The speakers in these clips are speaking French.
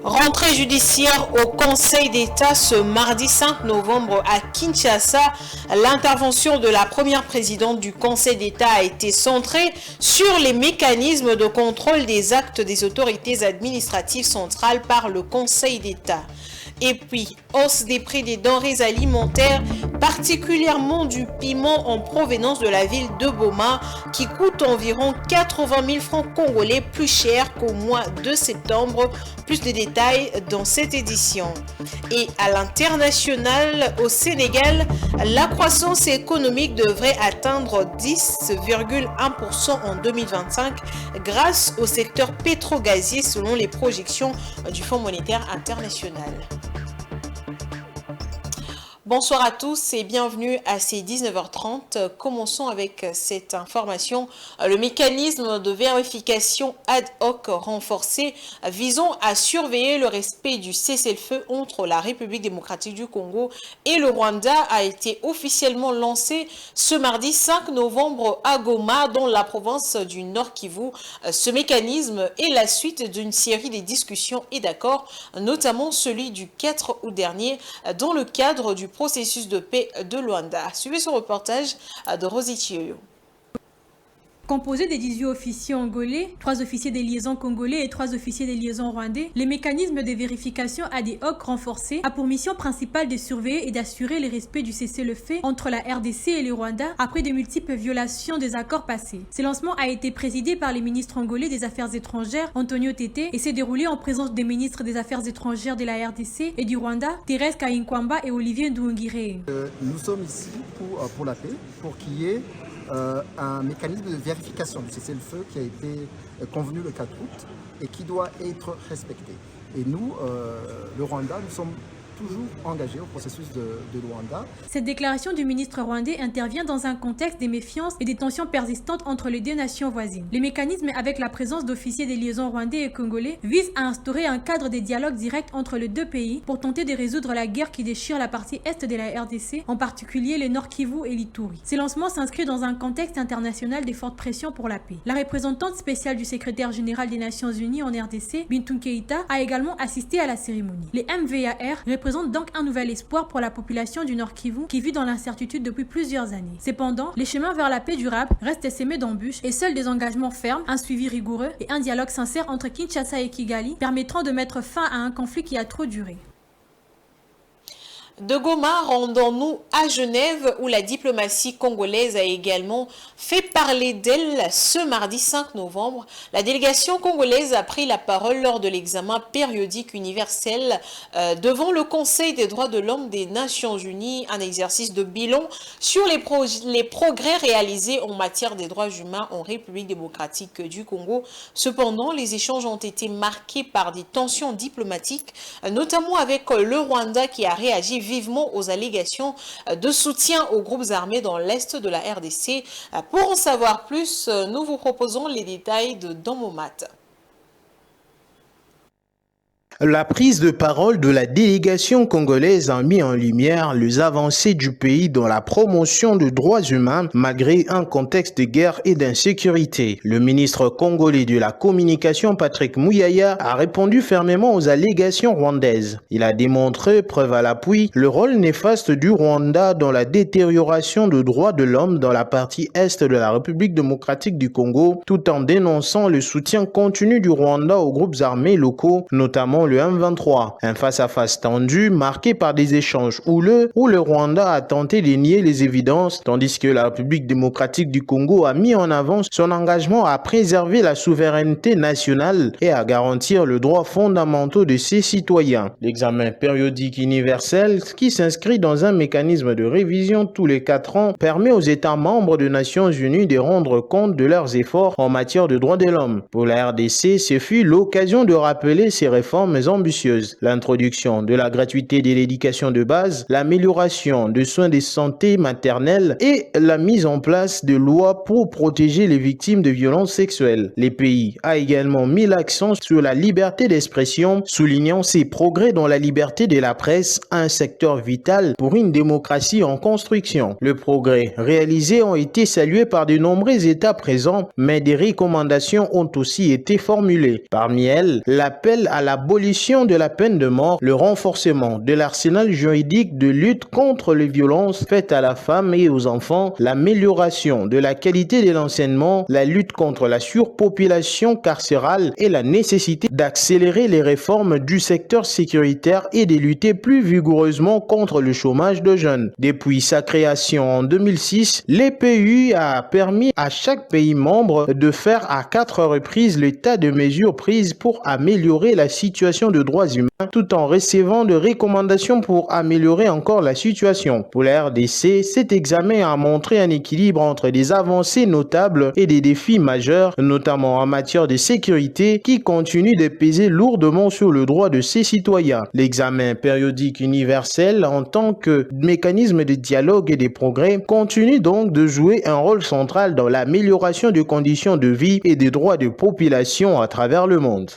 Rentrée judiciaire au Conseil d'État ce mardi 5 novembre à Kinshasa. L'intervention de la première présidente du Conseil d'État a été centrée sur les mécanismes de contrôle des actes des autorités administratives centrales par le Conseil d'État. Et puis, hausse des prix des denrées alimentaires, particulièrement du piment en provenance de la ville de Boma, qui coûte environ 80 000 francs congolais plus cher qu'au mois de septembre. Plus de détails dans cette édition. Et à l'international, au Sénégal, la croissance économique devrait atteindre 10,1% en 2025 grâce au secteur pétro-gazier selon les projections du Fonds monétaire international. Bonsoir à tous et bienvenue à ces 19h30. Commençons avec cette information. Le mécanisme de vérification ad hoc renforcé visant à surveiller le respect du cessez-le-feu entre la République démocratique du Congo et le Rwanda a été officiellement lancé ce mardi 5 novembre à Goma dans la province du Nord Kivu. Ce mécanisme est la suite d'une série de discussions et d'accords, notamment celui du 4 août dernier dans le cadre du processus de paix de Luanda. Suivez ce reportage de Rosie Chioyo. Composé des 18 officiers angolais, 3 officiers des liaisons congolais et 3 officiers des liaisons rwandais, les mécanismes de vérification ad hoc renforcés a pour mission principale de surveiller et d'assurer le respect du cessez-le-feu entre la RDC et le Rwanda après de multiples violations des accords passés. Ce lancement a été présidé par les ministres angolais des Affaires étrangères, Antonio Tete, et s'est déroulé en présence des ministres des Affaires étrangères de la RDC et du Rwanda, Thérèse Kainkwamba et Olivier Nduhungirehe. Nous sommes ici pour la paix, pour qu'il y ait un mécanisme de vérification du cessez-le-feu qui a été convenu le 4 août et qui doit être respecté. Et nous, le Rwanda, nous sommes toujours engagés au processus de Luanda. Cette déclaration du ministre rwandais intervient dans un contexte de méfiance et des tensions persistantes entre les deux nations voisines. Les mécanismes avec la présence d'officiers des liaisons rwandais et congolais visent à instaurer un cadre de dialogue direct entre les deux pays pour tenter de résoudre la guerre qui déchire la partie est de la RDC, en particulier les Nord Kivu et l'Ituri. Ces lancements s'inscrivent dans un contexte international de forte pression pour la paix. La représentante spéciale du secrétaire général des Nations Unies en RDC, Bintou Keïta, a également assisté à la cérémonie. Les MVAR représente donc un nouvel espoir pour la population du Nord Kivu qui vit dans l'incertitude depuis plusieurs années. Cependant, les chemins vers la paix durable restent semés d'embûches et seuls des engagements fermes, un suivi rigoureux et un dialogue sincère entre Kinshasa et Kigali permettront de mettre fin à un conflit qui a trop duré. De Goma, rendons-nous à Genève où la diplomatie congolaise a également fait parler d'elle ce mardi 5 novembre. La délégation congolaise a pris la parole lors de l'examen périodique universel devant le Conseil des droits de l'homme des Nations Unies, un exercice de bilan sur les progrès réalisés en matière des droits humains en République démocratique du Congo. Cependant, les échanges ont été marqués par des tensions diplomatiques, notamment avec le Rwanda qui a réagi vivement aux allégations de soutien aux groupes armés dans l'est de la RDC. Pour en savoir plus, nous vous proposons les détails de Domomat. La prise de parole de la délégation congolaise a mis en lumière les avancées du pays dans la promotion des droits humains malgré un contexte de guerre et d'insécurité. Le ministre congolais de la communication Patrick Muyaya a répondu fermement aux allégations rwandaises. Il a démontré, preuve à l'appui, le rôle néfaste du Rwanda dans la détérioration des droits de l'homme dans la partie est de la République démocratique du Congo, tout en dénonçant le soutien continu du Rwanda aux groupes armés locaux, notamment le M23, un face-à-face tendu marqué par des échanges houleux où le Rwanda a tenté de nier les évidences tandis que la République démocratique du Congo a mis en avant son engagement à préserver la souveraineté nationale et à garantir le droit fondamental de ses citoyens. L'examen périodique universel, qui s'inscrit dans un mécanisme de révision tous les 4 ans, permet aux États membres des Nations Unies de rendre compte de leurs efforts en matière de droits de l'homme. Pour la RDC, ce fut l'occasion de rappeler ces réformes ambitieuses, l'introduction de la gratuité de l'éducation de base, l'amélioration des soins de santé maternelle et la mise en place de lois pour protéger les victimes de violences sexuelles. Le pays a également mis l'accent sur la liberté d'expression, soulignant ses progrès dans la liberté de la presse, un secteur vital pour une démocratie en construction. Les progrès réalisés ont été salués par de nombreux États présents, mais des recommandations ont aussi été formulées. Parmi elles, l'appel à l'abolition l'abolition de la peine de mort, le renforcement de l'arsenal juridique de lutte contre les violences faites à la femme et aux enfants, l'amélioration de la qualité de l'enseignement, la lutte contre la surpopulation carcérale et la nécessité d'accélérer les réformes du secteur sécuritaire et de lutter plus vigoureusement contre le chômage de jeunes. Depuis sa création en 2006, l'EPU a permis à chaque pays membre de faire à 4 reprises le tas de mesures prises pour améliorer la situation de droits humains tout en recevant de recommandations pour améliorer encore la situation. Pour la RDC, cet examen a montré un équilibre entre des avancées notables et des défis majeurs, notamment en matière de sécurité, qui continuent de peser lourdement sur le droit de ses citoyens. L'examen périodique universel, en tant que mécanisme de dialogue et de progrès, continue donc de jouer un rôle central dans l'amélioration des conditions de vie et des droits de population à travers le monde.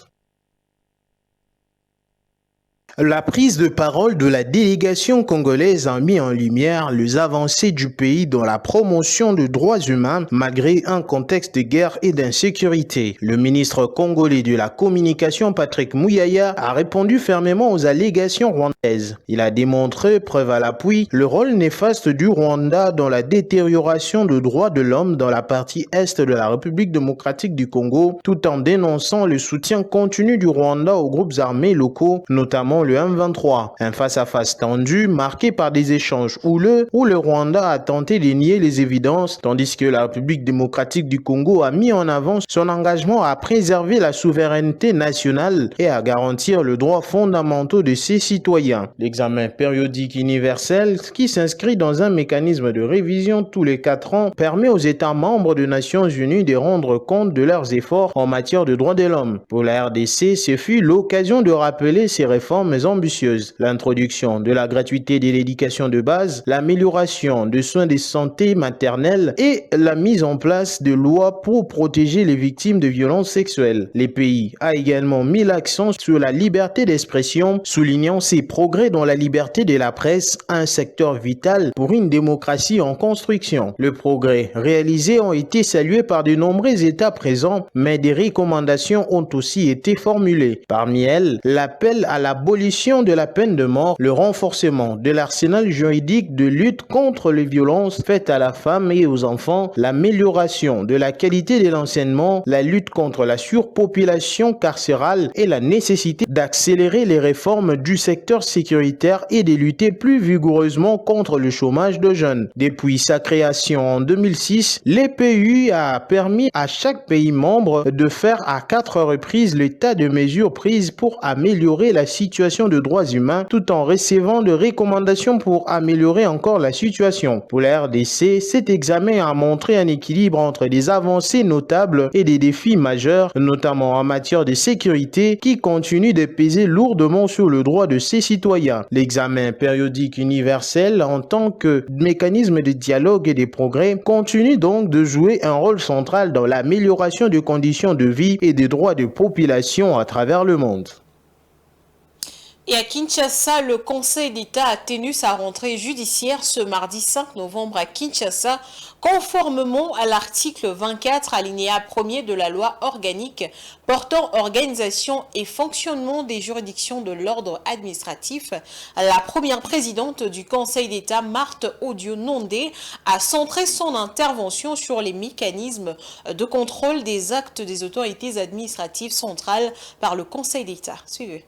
La prise de parole de la délégation congolaise a mis en lumière les avancées du pays dans la promotion des droits humains malgré un contexte de guerre et d'insécurité. Le ministre congolais de la communication Patrick Muyaya a répondu fermement aux allégations rwandaises. Il a démontré, preuve à l'appui, le rôle néfaste du Rwanda dans la détérioration des droits de l'homme dans la partie est de la République démocratique du Congo, tout en dénonçant le soutien continu du Rwanda aux groupes armés locaux, notamment le M23, un face-à-face tendu marqué par des échanges houleux où le Rwanda a tenté de nier les évidences, tandis que la République démocratique du Congo a mis en avant son engagement à préserver la souveraineté nationale et à garantir le droit fondamental de ses citoyens. L'examen périodique universel, qui s'inscrit dans un mécanisme de révision tous les 4 ans, permet aux États membres des Nations Unies de rendre compte de leurs efforts en matière de droits de l'homme. Pour la RDC, ce fut l'occasion de rappeler ces réformes ambitieuses, l'introduction de la gratuité de l'éducation de base, l'amélioration des soins de santé maternelle et la mise en place de lois pour protéger les victimes de violences sexuelles. Le pays a également mis l'accent sur la liberté d'expression, soulignant ses progrès dans la liberté de la presse, un secteur vital pour une démocratie en construction. Les progrès réalisés ont été salués par de nombreux États présents, mais des recommandations ont aussi été formulées. Parmi elles, l'appel à l'abolition de la peine de mort, le renforcement de l'arsenal juridique de lutte contre les violences faites à la femme et aux enfants, l'amélioration de la qualité de l'enseignement, la lutte contre la surpopulation carcérale et la nécessité d'accélérer les réformes du secteur sécuritaire et de lutter plus vigoureusement contre le chômage de jeunes. Depuis sa création en 2006, l'EPU a permis à chaque pays membre de faire à 4 reprises le tas de mesures prises pour améliorer la situation de droits humains tout en recevant de recommandations pour améliorer encore la situation. Pour la RDC, cet examen a montré un équilibre entre des avancées notables et des défis majeurs, notamment en matière de sécurité, qui continuent de peser lourdement sur le droit de ses citoyens. L'examen périodique universel, en tant que mécanisme de dialogue et de progrès, continue donc de jouer un rôle central dans l'amélioration des conditions de vie et des droits de population à travers le monde. Et à Kinshasa, le Conseil d'État a tenu sa rentrée judiciaire ce mardi 5 novembre à Kinshasa, conformément à l'article 24 alinéa 1er de la loi organique portant organisation et fonctionnement des juridictions de l'ordre administratif. La première présidente du Conseil d'État, Marthe Odieu-Nondé, a centré son intervention sur les mécanismes de contrôle des actes des autorités administratives centrales par le Conseil d'État. Suivez.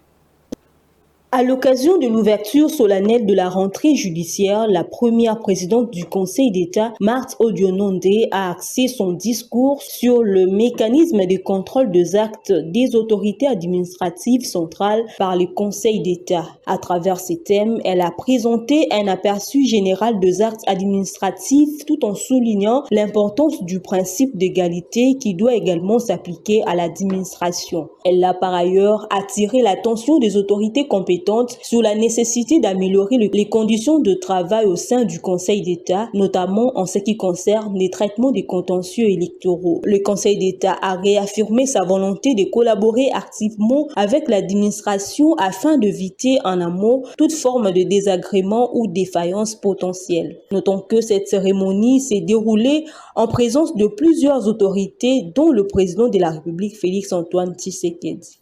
À l'occasion de l'ouverture solennelle de la rentrée judiciaire, la première présidente du Conseil d'État, Marthe Odieu-Nondé, a axé son discours sur le mécanisme de contrôle des actes des autorités administratives centrales par le Conseil d'État. À travers ces thèmes, elle a présenté un aperçu général des actes administratifs tout en soulignant l'importance du principe d'égalité qui doit également s'appliquer à l'administration. Elle a par ailleurs attiré l'attention des autorités compétentes sur la nécessité d'améliorer les conditions de travail au sein du Conseil d'État, notamment en ce qui concerne les traitements des contentieux électoraux. Le Conseil d'État a réaffirmé sa volonté de collaborer activement avec l'administration afin d'éviter en amont toute forme de désagrément ou défaillance potentielle. Notons que cette cérémonie s'est déroulée en présence de plusieurs autorités, dont le président de la République, Félix Antoine Tshisekedi.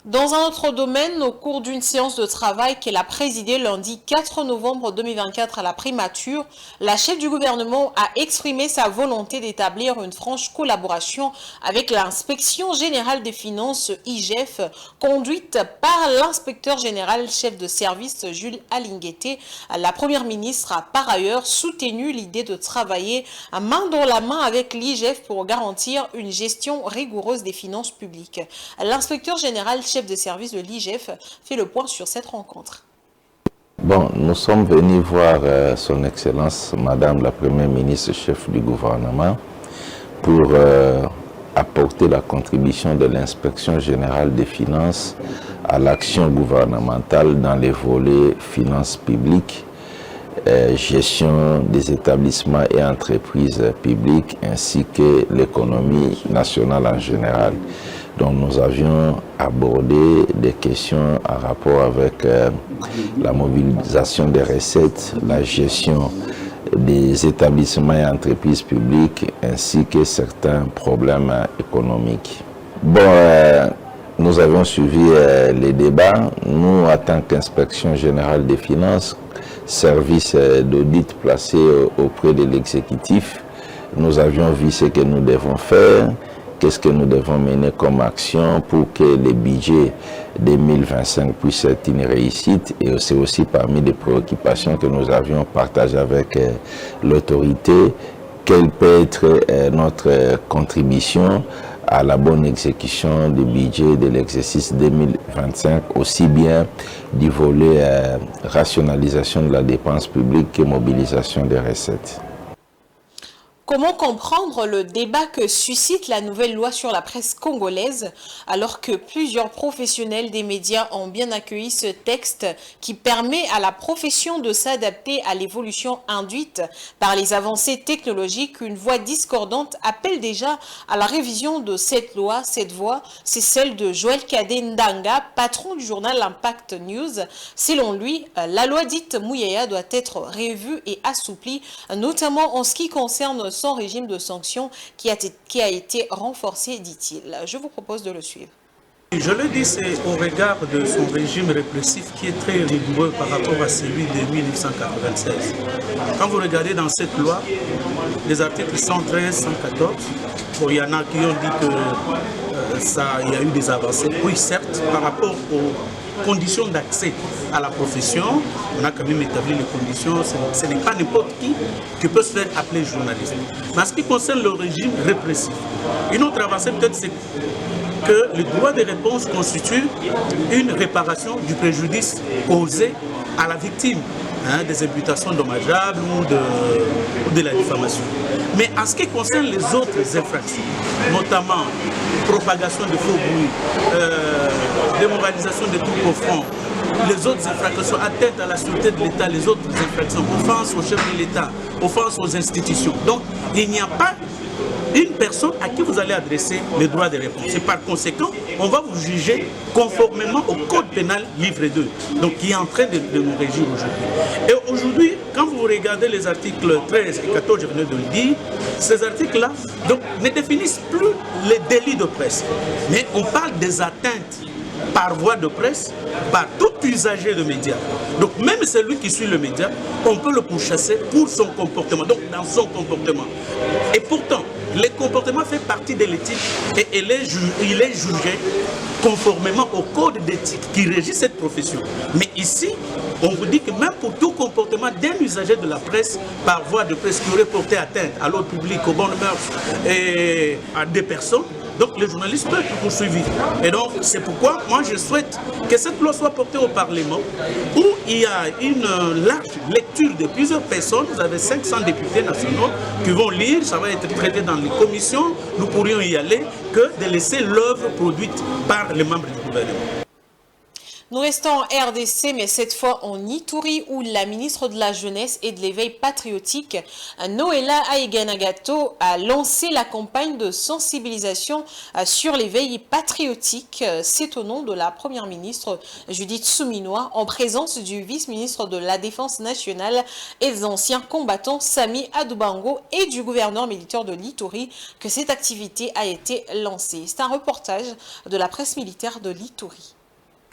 Dans un autre domaine, au cours d'une séance de travail qu'elle a présidée lundi 4 novembre 2024 à la primature, la chef du gouvernement a exprimé sa volonté d'établir une franche collaboration avec l'inspection générale des finances IGF, conduite par l'inspecteur général chef de service Jules Alinguete. La première ministre a par ailleurs soutenu l'idée de travailler main dans la main avec l'IGF pour garantir une gestion rigoureuse des finances publiques. L'inspecteur général chef de service de l'IGF fait le point sur cette rencontre. Bon, nous sommes venus voir son Excellence, Madame la Première ministre, chef du gouvernement, pour apporter la contribution de l'inspection générale des finances à l'action gouvernementale dans les volets finances publiques, gestion des établissements et entreprises publiques, ainsi que l'économie nationale en général. Donc nous avions abordé des questions en rapport avec la mobilisation des recettes, la gestion des établissements et entreprises publiques, ainsi que certains problèmes économiques. Bon, nous avons suivi les débats. Nous, en tant qu'Inspection générale des finances, service d'audit placé auprès de l'exécutif, nous avions vu ce que nous devons faire. Qu'est-ce que nous devons mener comme action pour que le budget 2025 puisse être une réussite? Et c'est aussi parmi les préoccupations que nous avions partagées avec l'autorité, quelle peut être notre contribution à la bonne exécution du budget de l'exercice 2025, aussi bien du volet rationalisation de la dépense publique que mobilisation des recettes. Comment comprendre le débat que suscite la nouvelle loi sur la presse congolaise alors que plusieurs professionnels des médias ont bien accueilli ce texte qui permet à la profession de s'adapter à l'évolution induite par les avancées technologiques? Une voix discordante appelle déjà à la révision de cette loi. Cette voix, c'est celle de Joël Kadendanga, patron du journal Impact News. Selon lui, la loi dite Mouyaya doit être revue et assouplie, notamment en ce qui concerne son régime de sanctions qui a été renforcé, dit-il. Je vous propose de le suivre. Je le dis, c'est au regard de son régime répressif qui est très rigoureux par rapport à celui de 1996. Quand vous regardez dans cette loi, les articles 113, 114, bon, il y en a qui ont dit qu'il y a eu des avancées. Oui, certes, par rapport aux conditions d'accès à la profession, on a quand même établi les conditions. Ce n'est pas n'importe qui peut se faire appeler journaliste. Mais en ce qui concerne le régime répressif, une autre avancée peut-être c'est que le droit de réponse constitue une réparation du préjudice causé à la victime, des imputations dommageables ou de la diffamation. Mais en ce qui concerne les autres infractions, notamment propagation de faux bruits, démoralisation des troupes au front, les autres infractions, atteinte à la sûreté de l'État, les autres infractions, offense au chef de l'État, offense aux institutions. Donc, il n'y a pas une personne à qui vous allez adresser le droit de réponse. Et par conséquent, on va vous juger conformément au code pénal livre 2, donc qui est en train de nous régir aujourd'hui. Et aujourd'hui, quand vous regardez les articles 13 et 14, je venais de le dire, ces articles-là ne définissent plus les délits de presse, mais on parle des atteintes par voie de presse, par tout usager de médias. Donc même celui qui suit le média, on peut le pourchasser pour son comportement, donc dans son comportement. Et pourtant, le comportement fait partie de l'éthique et il est jugé conformément au code d'éthique qui régit cette profession. Mais ici, on vous dit que même pour tout comportement d'un usager de la presse par voie de presse qui aurait porté atteinte à l'ordre public, aux bonnes mœurs et à des personnes, donc les journalistes peuvent être poursuivis. Et donc c'est pourquoi moi je souhaite que cette loi soit portée au Parlement où il y a une large lecture de plusieurs personnes. Vous avez 500 députés nationaux qui vont lire, ça va être traité dans les commissions, nous pourrions y aller, que de laisser l'œuvre produite par les membres du gouvernement. Nous restons en RDC, mais cette fois en Ituri, où la ministre de la Jeunesse et de l'Éveil patriotique, Noëlla Aiganagato, a lancé la campagne de sensibilisation sur l'éveil patriotique. C'est au nom de la première ministre Judith Suminwa, en présence du vice-ministre de la Défense nationale et des anciens combattants Sami Adubango et du gouverneur militaire de l'Ituri, que cette activité a été lancée. C'est un reportage de la presse militaire de l'Ituri.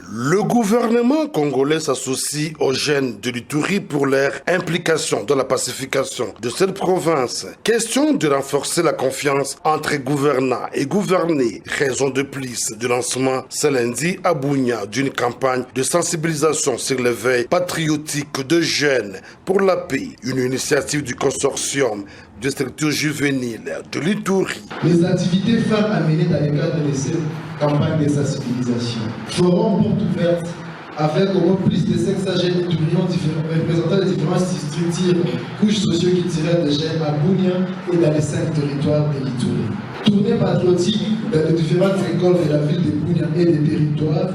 Le gouvernement congolais s'associe aux jeunes de l'Ituri pour leur implication dans la pacification de cette province. Question de renforcer la confiance entre gouvernants et gouvernés. Raison de plus du lancement ce lundi à Bunia d'une campagne de sensibilisation sur l'éveil patriotique de jeunes pour la paix. Une initiative du consortium de structures juvéniles de l'Ituri. Les activités phares à mener dans le cadre de cette campagne de sensibilisation. Forum porte ouverte avec au moins plus de 500 jeunes ituriens représentant les différentes structures, couches socio-culturelles de jeunes à Bunia et dans les 5 territoires de l'Ituri. Tournée patriotique dans les différentes écoles de la ville de Bunia et des territoires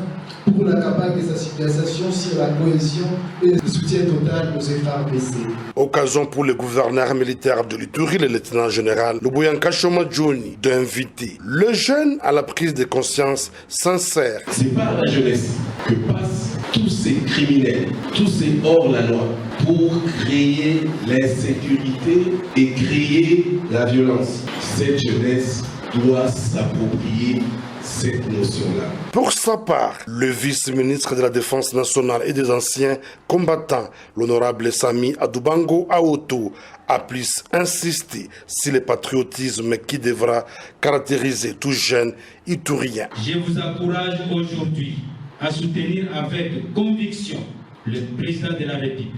pour la campagne de sensibilisation sur la cohésion et le soutien total aux FARDC. Occasion pour le gouverneur militaire de l'Ituri, le lieutenant-général Lubuyanka Shoma Johnny, d'inviter le jeune à la prise de conscience sincère. C'est par la jeunesse que passent tous ces criminels, tous ces hors-la-loi, pour créer l'insécurité et créer la violence. Cette jeunesse doit s'approprier cette notion-là. Pour sa part, le vice-ministre de la Défense nationale et des anciens combattants, l'honorable Sami Adubango Aoto, a plus insisté sur le patriotisme qui devra caractériser tout jeune iturien. Je vous encourage aujourd'hui à soutenir avec conviction le président de la République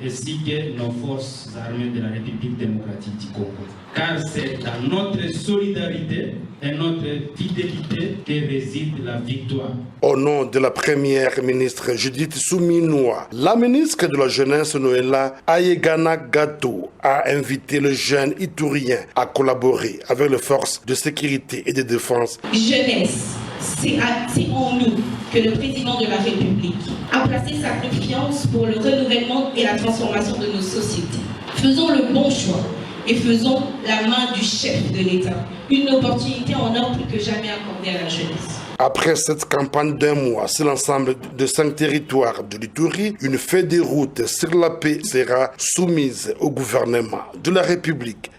ainsi que nos forces armées de la République démocratique du Congo. Car c'est dans notre solidarité et notre fidélité que réside la victoire. Au nom de la première ministre Judith Suminwa, la ministre de la Jeunesse Noëlla Aiganagato a invité le jeune iturien à collaborer avec les forces de sécurité et de défense. Jeunesse, c'est en nous que le président de la République a placé sa confiance pour le renouvellement et la transformation de nos sociétés. Faisons le bon choix et faisons la main du chef de l'État. Une opportunité en or plus que jamais accordée à la jeunesse. Après cette campagne d'un mois sur l'ensemble de 5 territoires de l'Ituri, une feuille de route sur la paix sera soumise au gouvernement de la République.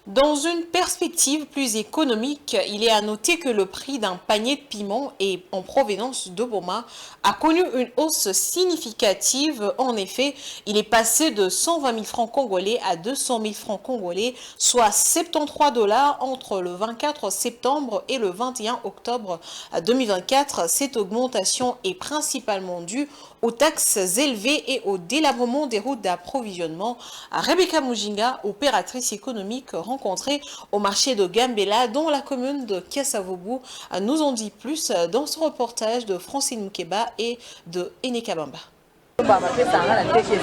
Dans une perspective plus économique, il est à noter que le prix d'un panier de piment en provenance de Boma a connu une hausse significative. En effet, il est passé de 120 000 francs congolais à 200 000 francs congolais, soit 73 $ entre le 24 septembre et le 21 octobre 2024. Cette augmentation est principalement due aux taxes élevées et au délabrement des routes d'approvisionnement. Rebecca Mujinga, opératrice économique rencontrée au marché de Gambela dans la commune de Kiasavobu, nous en dit plus dans ce reportage de Francine Mukeba et de Eneka Bamba.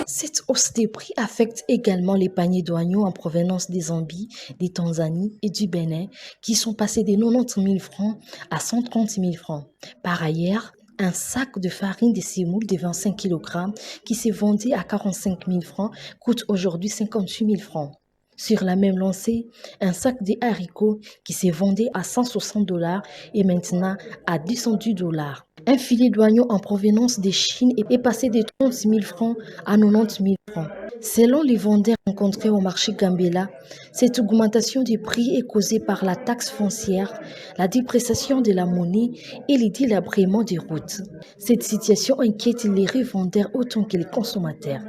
Cette hausse des prix affecte également les paniers d'oignons en provenance des Zambie, des Tanzanie et du Bénin qui sont passés de 90 000 francs à 130 000 francs. Par ailleurs, un sac de farine de semoule de 25 kg qui s'est vendu à 45 000 francs coûte aujourd'hui 58 000 francs. Sur la même lancée, un sac de haricots qui s'est vendu à 160 $ est maintenant à 210 $. Un filet d'oignon en provenance de Chine est passé de 30 000 francs à 90 000 francs. Selon les vendeurs rencontrés au marché Gambela, cette augmentation des prix est causée par la taxe foncière, la dépréciation de la monnaie et le délabrement des routes. Cette situation inquiète les revendeurs autant que les consommateurs.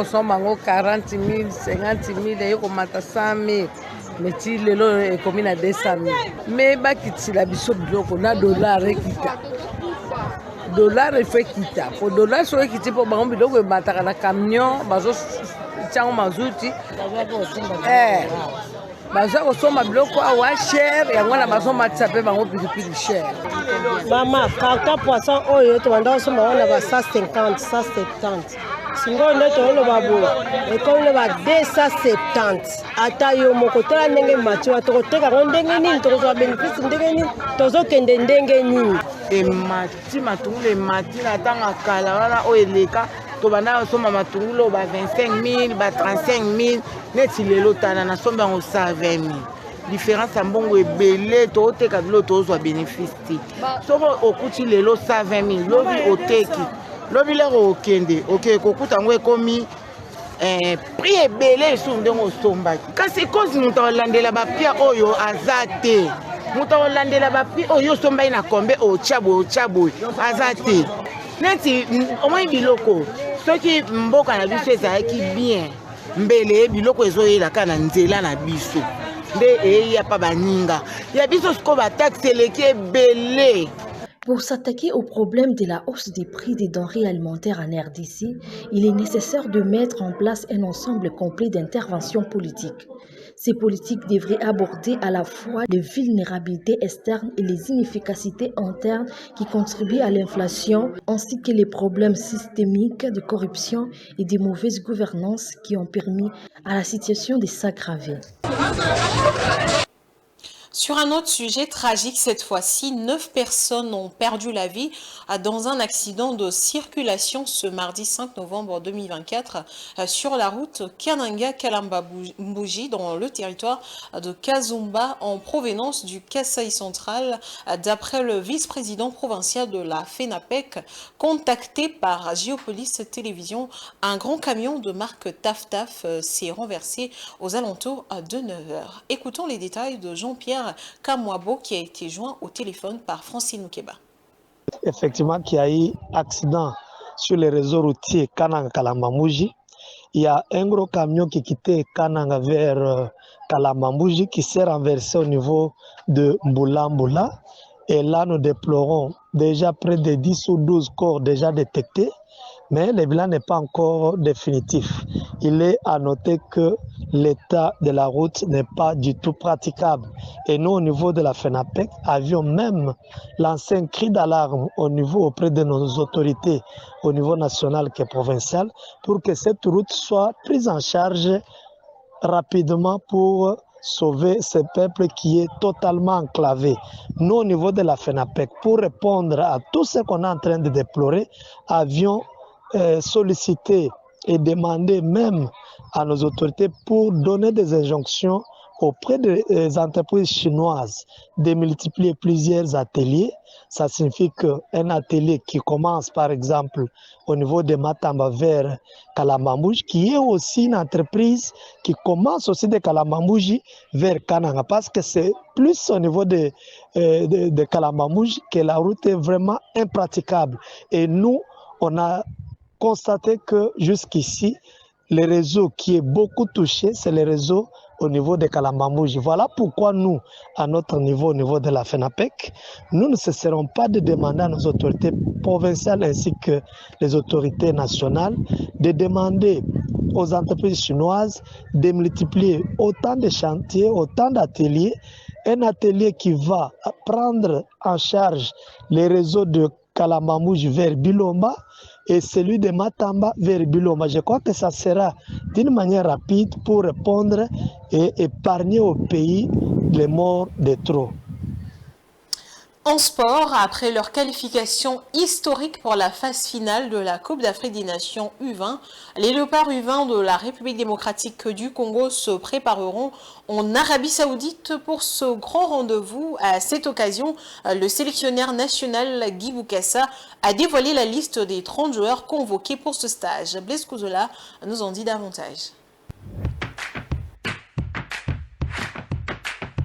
On consomme 40 000, 50 000, et on a 100 000. Mais si le lot est commis à 200 000. Mais si la biso bloc, on a dollar et quitta. Dollar et fait quitta. Pour dollar, soit quitter pour baron biloko et battre la camion, bazo tiens mazouti. Bazo consomme biloko à cher et on a bazo matsape baron plus cher. Maman, quand poisson oyo tu vas dans ce moment on a 150, 170. singo nde toloba boye ekoloba 270 ata yo moko tala ndenge matiwa tokoteka ngo ndenge nini tokozwa bénéfice ndenge nini tozokende ndenge nini emati matungulu emati na tanga kala wana oyo eleka tobanda osomba matungulu ba 25 000 ba 35 000 neti lelo tana na somba yango 120 000 différence ya mbongo ebele tooteka bilo tozwa bénéfice te soko okuti lelo 120 000 lobi oteki lobi lero okende okeye kokuta yango ekomi prix ebele esu ndenge osombaki kasi kozi moto akolandela bapia oyo aza te moto akolandela bapia oyo osombai na kombe otya boye aza te neti omoi biloko soki mboka na biso ezalaki bien mbele biloko ezoyelaka na nzela na biso nde eya pa baninga ya biso siko bataxe eleki ebele. Pour s'attaquer au problème de la hausse des prix des denrées alimentaires en RDC, il est nécessaire de mettre en place un ensemble complet d'interventions politiques. Ces politiques devraient aborder à la fois les vulnérabilités externes et les inefficacités internes qui contribuent à l'inflation, ainsi que les problèmes systémiques de corruption et de mauvaise gouvernance qui ont permis à la situation de s'aggraver. Sur un autre sujet tragique cette fois-ci, 9 personnes ont perdu la vie dans un accident de circulation ce mardi 5 novembre 2024 sur la route Kananga-Kalamba-Mbouji dans le territoire de Kazumba en provenance du Kasaï central. D'après le vice-président provincial de la FENAPEC, contacté par Géopolis Télévision, un grand camion de marque Taf s'est renversé aux alentours de 9h. Écoutons les détails de Jean-Pierre Kamwabo qui a été joint au téléphone par Francine Moukeba. Effectivement, qu'il y a eu accident sur les réseaux routiers Kananga-Kalamba-Mbouji. Il y a un gros camion qui quittait Kananga vers Kalamba-Mbouji qui s'est renversé au niveau de Mboula. Et là, nous déplorons déjà près de 10 ou 12 corps déjà détectés. Mais le bilan n'est pas encore définitif. Il est à noter que l'état de la route n'est pas du tout praticable. Et nous, au niveau de la FENAPEC, avions même lancé un cri d'alarme auprès de nos autorités, au niveau national et provincial, pour que cette route soit prise en charge rapidement pour sauver ce peuple qui est totalement enclavé. Nous, au niveau de la FENAPEC, pour répondre à tout ce qu'on est en train de déplorer, avions solliciter et demander même à nos autorités pour donner des injonctions auprès des entreprises chinoises de multiplier plusieurs ateliers. Ça signifie qu'un atelier qui commence par exemple au niveau de Matamba vers Kalamba-Mbouji, qui est aussi une entreprise qui commence aussi de Kalamba-Mbouji vers Kananga, parce que c'est plus au niveau de Kalamba-Mbouji que la route est vraiment impraticable. Et nous, on a constaté que jusqu'ici, le réseau qui est beaucoup touché, c'est le réseau au niveau de Kalamba-Mbouji. Voilà pourquoi nous, à notre niveau, au niveau de la FENAPEC, nous ne cesserons pas de demander à nos autorités provinciales ainsi que les autorités nationales de demander aux entreprises chinoises de multiplier autant de chantiers, autant d'ateliers. Un atelier qui va prendre en charge les réseaux de Kalamba-Mbouji vers Bilomba et celui de Matamba vers Biloma. Je crois que ça sera d'une manière rapide pour répondre et épargner au pays les morts de trop. En sport, après leur qualification historique pour la phase finale de la Coupe d'Afrique des Nations U20, les Léopards U20 de la République démocratique du Congo se prépareront en Arabie Saoudite pour ce grand rendez-vous. À cette occasion, le sélectionneur national Guy Boukassa a dévoilé la liste des 30 joueurs convoqués pour ce stage. Blaise Kouzola nous en dit davantage.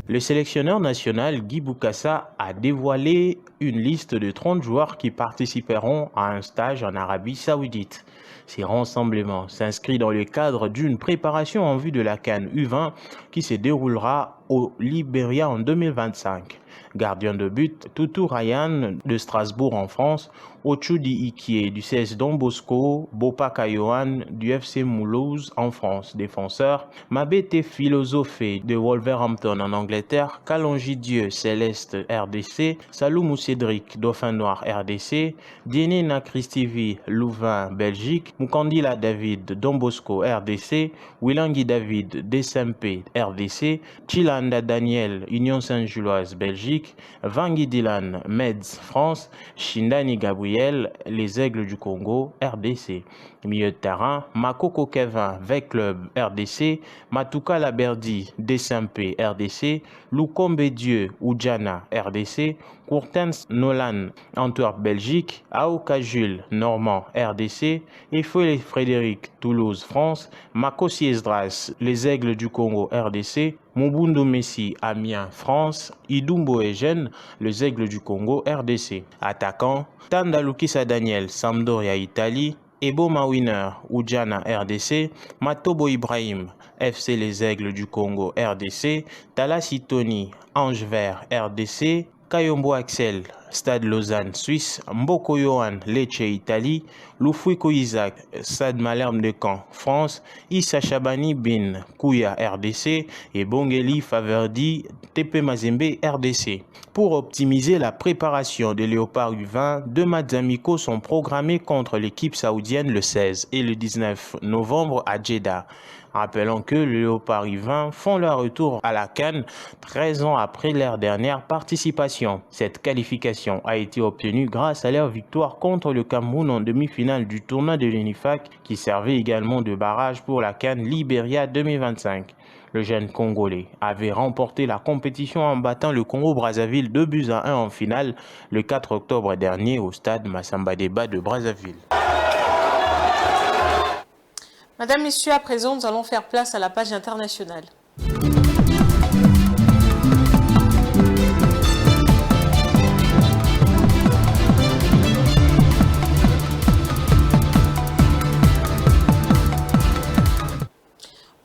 Le sélectionneur national Guy Boukassa a dévoilé une liste de 30 joueurs qui participeront à un stage en Arabie Saoudite. Ces rassemblements s'inscrivent dans le cadre d'une préparation en vue de la CAN U20 qui se déroulera au Libéria en 2025. Gardien de but, Toutou Ryan de Strasbourg en France Ochudi Ikie du CS Don Bosco, Bopaka Johan du FC Mulhouse en France, défenseur, Mabete Philosophé de Wolverhampton en Angleterre, Kalonji Dieu Céleste RDC, Saloumou Cédric Dauphin Noir RDC, Dienena Christivi Louvain Belgique, Mukandila David Don Bosco RDC, Wilangui David DSMP RDC, Chilanda Daniel Union Saint-Gilloise Belgique, Vangui Dylan Meds France, Shindani Gabriel Les Aigles du Congo RDC. Milieu de terrain, Makoko Kevin Vec Club RDC, Matuka Laberdi DSMP RDC, Lukombe Dieu Oudjana RDC, Courtens Nolan Antwerp Belgique, Aoka Jules Normand RDC, Efoué Frédéric Toulouse France, Makosi Esdras Les Aigles du Congo RDC, Mubundu Messi Amiens France, Idumbo Eugène Les Aigles du Congo RDC. Attaquant, Tandalukisa Daniel Sampdoria Italie, Ebo Mawiner Oudjana RDC, Matobo Ibrahim FC Les Aigles du Congo RDC, Talassi Tony Ange Vert RDC, Kayombo Axel Stade Lausanne Suisse, Mboko Johan Lecce Italie, Loufuiko Isaac Stade Malherbe de Caen France, Issa Chabani Bin Kouya RDC et Bongeli Faverdi TP Mazembe RDC. Pour optimiser la préparation des Léopards U20, 2 matchs amicaux sont programmés contre l'équipe saoudienne le 16 et le 19 novembre à Jeddah. Rappelons que les Léopards U20 font leur retour à la CAN 13 ans après leur dernière participation. Cette qualification a été obtenue grâce à leur victoire contre le Cameroun en demi-finale du tournoi de l'UNIFAC qui servait également de barrage pour la CAN Liberia 2025. Le jeune Congolais avait remporté la compétition en battant le Congo-Brazzaville 2-1 en finale le 4 octobre dernier au stade Massamba Deba de Brazzaville. Madame, Messieurs, à présent, nous allons faire place à la page internationale.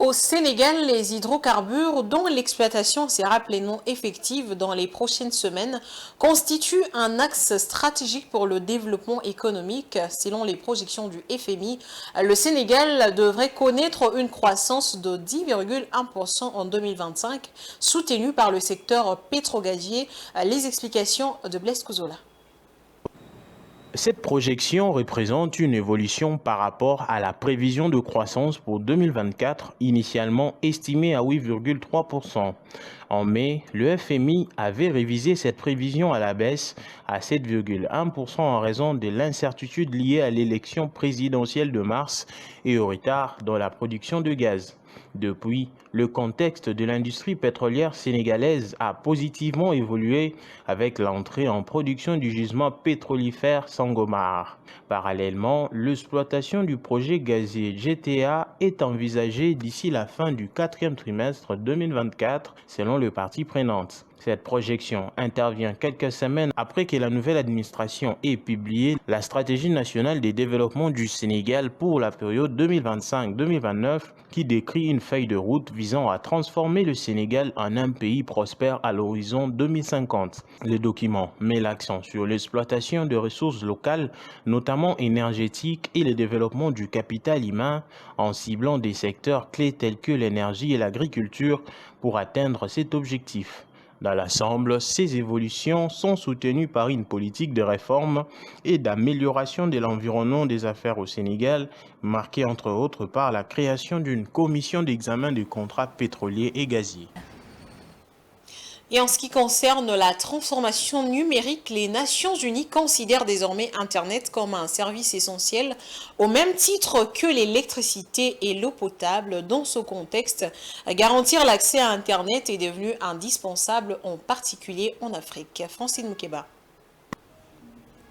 Au Sénégal, les hydrocarbures dont l'exploitation sera pleinement effective dans les prochaines semaines constituent un axe stratégique pour le développement économique. Selon les projections du FMI, le Sénégal devrait connaître une croissance de 10,1% en 2025, soutenue par le secteur pétrogazier. Les explications de Blaise Kouzola. Cette projection représente une évolution par rapport à la prévision de croissance pour 2024, initialement estimée à 8,3%. En mai, le FMI avait révisé cette prévision à la baisse à 7,1% en raison de l'incertitude liée à l'élection présidentielle de mars et au retard dans la production de gaz. Depuis, le contexte de l'industrie pétrolière sénégalaise a positivement évolué avec l'entrée en production du gisement pétrolifère Sangomar. Parallèlement, l'exploitation du projet gazier GTA est envisagée d'ici la fin du 4e trimestre 2024, selon le parti prenante. Cette projection intervient quelques semaines après que la nouvelle administration ait publié la stratégie nationale de développement du Sénégal pour la période 2025-2029 qui décrit une feuille de route visant à transformer le Sénégal en un pays prospère à l'horizon 2050. Le document met l'accent sur l'exploitation de ressources locales, notamment énergétiques, et le développement du capital humain en ciblant des secteurs clés tels que l'énergie et l'agriculture pour atteindre cet objectif. Dans l'ensemble, ces évolutions sont soutenues par une politique de réforme et d'amélioration de l'environnement des affaires au Sénégal, marquée entre autres par la création d'une commission d'examen des contrats pétroliers et gaziers. Et en ce qui concerne la transformation numérique, les Nations Unies considèrent désormais Internet comme un service essentiel au même titre que l'électricité et l'eau potable. Dans ce contexte, garantir l'accès à Internet est devenu indispensable, en particulier en Afrique. Francine Moukeba.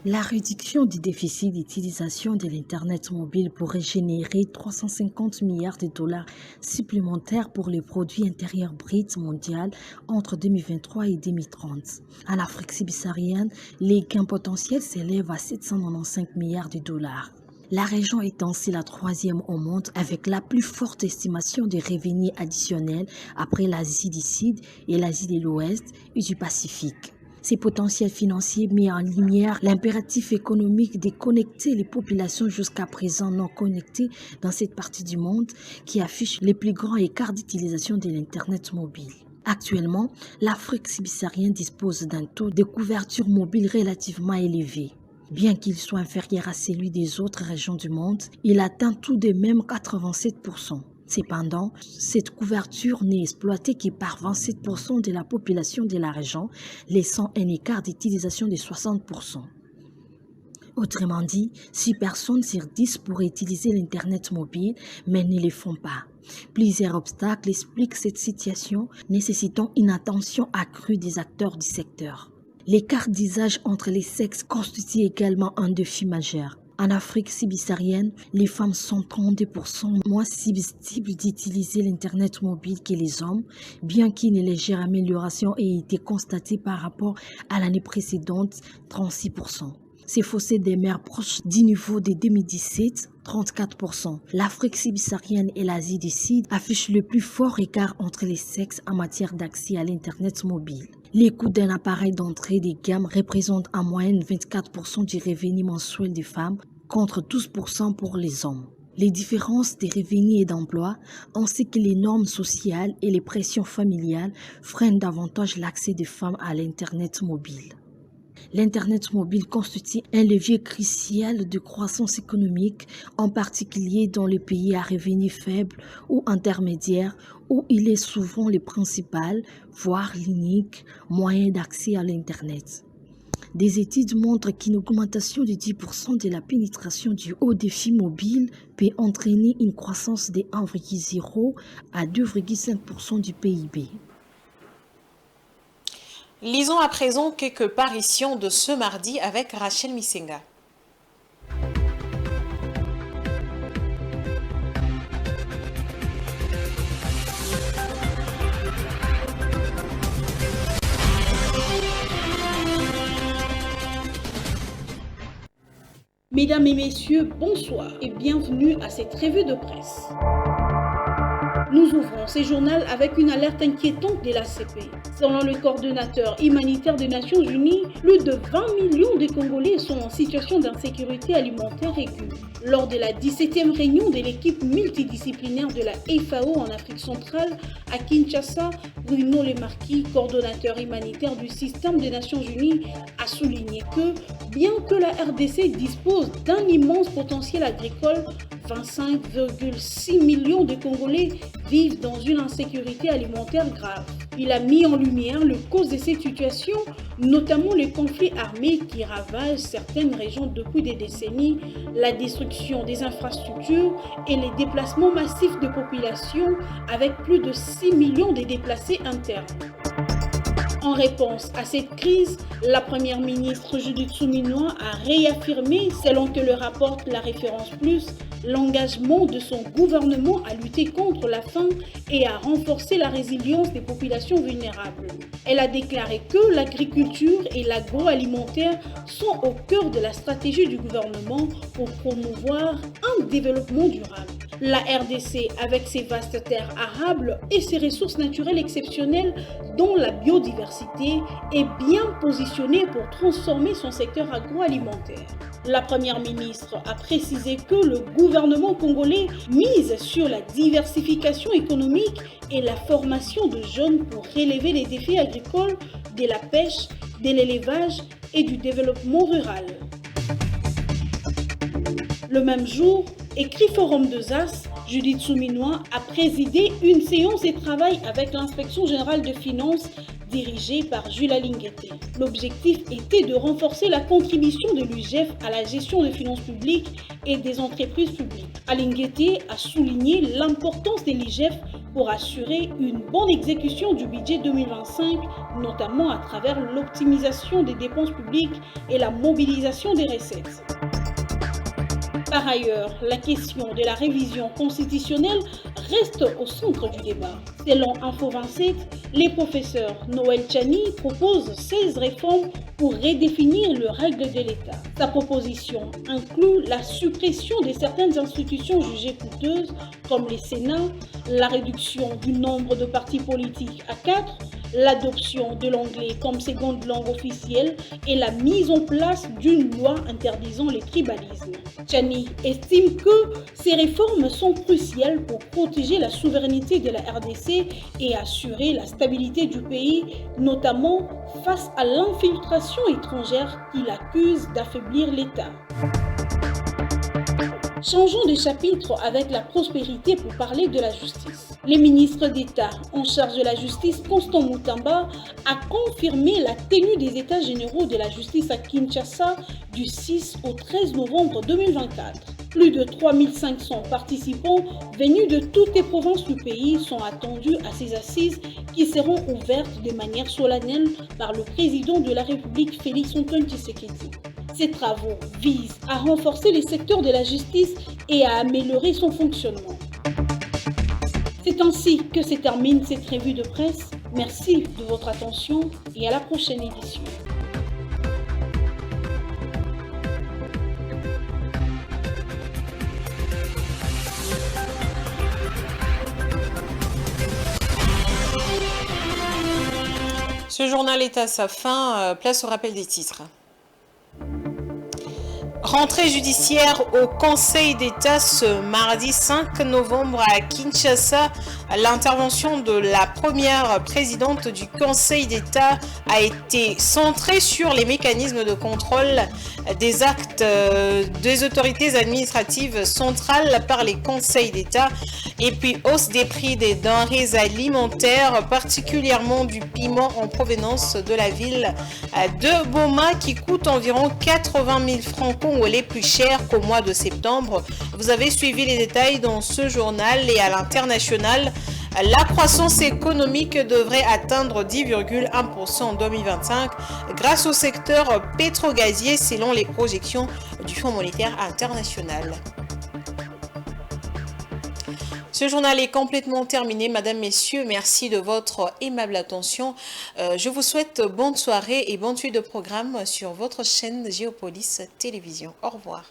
La réduction du déficit d'utilisation de l'Internet mobile pourrait générer 350 milliards de dollars supplémentaires pour les produits intérieurs bruts mondiaux entre 2023 et 2030. En Afrique subsaharienne, les gains potentiels s'élèvent à 795 milliards de dollars. La région est ainsi la 3e au monde avec la plus forte estimation de revenus additionnels après l'Asie du Sud et l'Asie de l'Ouest et du Pacifique. Ces potentiels financiers mettent en lumière l'impératif économique de connecter les populations jusqu'à présent non connectées dans cette partie du monde qui affiche les plus grands écarts d'utilisation de l'Internet mobile. Actuellement, l'Afrique subsaharienne dispose d'un taux de couverture mobile relativement élevé. Bien qu'il soit inférieur à celui des autres régions du monde, il atteint tout de même 87%. Cependant, cette couverture n'est exploitée que par 27% de la population de la région, laissant un écart d'utilisation de 60%. Autrement dit, 6 personnes sur 10 pourraient utiliser l'Internet mobile, mais ne le font pas. Plusieurs obstacles expliquent cette situation, nécessitant une attention accrue des acteurs du secteur. L'écart d'usage entre les sexes constitue également un défi majeur. En Afrique subsaharienne, les femmes sont 32% moins susceptibles d'utiliser l'Internet mobile que les hommes, bien qu'une légère amélioration ait été constatée par rapport à l'année précédente, 36%. Ces fossés demeurent proches du niveau de 2017, 34%. L'Afrique subsaharienne et l'Asie du Sud affichent le plus fort écart entre les sexes en matière d'accès à l'Internet mobile. Les coûts d'un appareil d'entrée de gamme représentent en moyenne 24% du revenu mensuel des femmes contre 12% pour les hommes. Les différences de revenus et d'emploi, ainsi que les normes sociales et les pressions familiales freinent davantage l'accès des femmes à l'Internet mobile. L'Internet mobile constitue un levier crucial de croissance économique, en particulier dans les pays à revenus faibles ou intermédiaires, où il est souvent le principal, voire l'unique, moyen d'accès à l'Internet. Des études montrent qu'une augmentation de 10% de la pénétration du haut défi mobile peut entraîner une croissance de 1,0 à 2,5% du PIB. Lisons à présent quelques parutions de ce mardi avec Rachel Misenga. Mesdames et messieurs, bonsoir et bienvenue à cette revue de presse. Nous ouvrons ce journal avec une alerte inquiétante de l'ACP. Selon le coordonnateur humanitaire des Nations Unies, plus de 20 millions de Congolais sont en situation d'insécurité alimentaire aiguë. Lors de la 17e réunion de l'équipe multidisciplinaire de la FAO en Afrique centrale, à Kinshasa, Bruno Lemarquis, coordonnateur humanitaire du système des Nations Unies, a souligné que, bien que la RDC dispose d'un immense potentiel agricole, 25,6 millions de Congolais vivent dans une insécurité alimentaire grave. Il a mis en lumière les causes de cette situation, notamment les conflits armés qui ravagent certaines régions depuis des décennies, la destruction des infrastructures et les déplacements massifs de population avec plus de 6 millions de déplacés internes. En réponse à cette crise, la première ministre Judith Suminwa a réaffirmé, selon que le rapporte la référence plus, l'engagement de son gouvernement à lutter contre la faim et à renforcer la résilience des populations vulnérables. Elle a déclaré que l'agriculture et l'agroalimentaire sont au cœur de la stratégie du gouvernement pour promouvoir un développement durable. La RDC, avec ses vastes terres arables et ses ressources naturelles exceptionnelles, dont la biodiversité, est bien positionnée pour transformer son secteur agroalimentaire. La première ministre a précisé que le gouvernement congolais mise sur la diversification économique et la formation de jeunes pour relever les défis agricoles, de la pêche, de l'élevage et du développement rural. Le même jour, écrit Forum de ZAS, Judith Suminwa a présidé une séance de travail avec l'inspection générale de finances dirigée par Jules Alinguete. L'objectif était de renforcer la contribution de l'UGF à la gestion des finances publiques et des entreprises publiques. Alinguete a souligné l'importance de l'IGF pour assurer une bonne exécution du budget 2025, notamment à travers l'optimisation des dépenses publiques et la mobilisation des recettes. Par ailleurs, la question de la révision constitutionnelle reste au centre du débat. Selon Info 27, les professeurs Noël Tchani proposent 16 réformes pour redéfinir les règles de l'État. Sa proposition inclut la suppression de certaines institutions jugées coûteuses, comme les Sénats, la réduction du nombre de partis politiques à 4, l'adoption de l'anglais comme seconde langue officielle et la mise en place d'une loi interdisant les tribalismes. Tchani estime que ces réformes sont cruciales pour protéger la souveraineté de la RDC et assurer la stabilité du pays, notamment face à l'infiltration étrangère qu'il accuse d'affaiblir l'État. Changeons de chapitre avec la prospérité pour parler de la justice. Le ministre d'État en charge de la justice, Constant Moutamba, a confirmé la tenue des États généraux de la justice à Kinshasa du 6 au 13 novembre 2024. Plus de 3500 participants venus de toutes les provinces du pays sont attendus à ces assises qui seront ouvertes de manière solennelle par le président de la République, Félix Antoine Tshisekedi. Ces travaux visent à renforcer les secteurs de la justice et à améliorer son fonctionnement. C'est ainsi que se termine cette revue de presse. Merci de votre attention et à la prochaine édition. Ce journal est à sa fin. Place au rappel des titres. Rentrée judiciaire au Conseil d'État ce mardi 5 novembre à Kinshasa. L'intervention de la première présidente du Conseil d'État a été centrée sur les mécanismes de contrôle des actes des autorités administratives centrales par les conseils d'État et puis hausse des prix des denrées alimentaires, particulièrement du piment en provenance de la ville de Boma qui coûte environ 80 000 francs congolais plus cher qu'au mois de septembre. Vous avez suivi les détails dans ce journal et à l'international. La croissance économique devrait atteindre 10,1% en 2025 grâce au secteur pétro-gazier selon les projections du Fonds monétaire international. Ce journal est complètement terminé. Madame, Messieurs, merci de votre aimable attention. Je vous souhaite bonne soirée et bonne suite de programme sur votre chaîne Géopolis Télévision. Au revoir.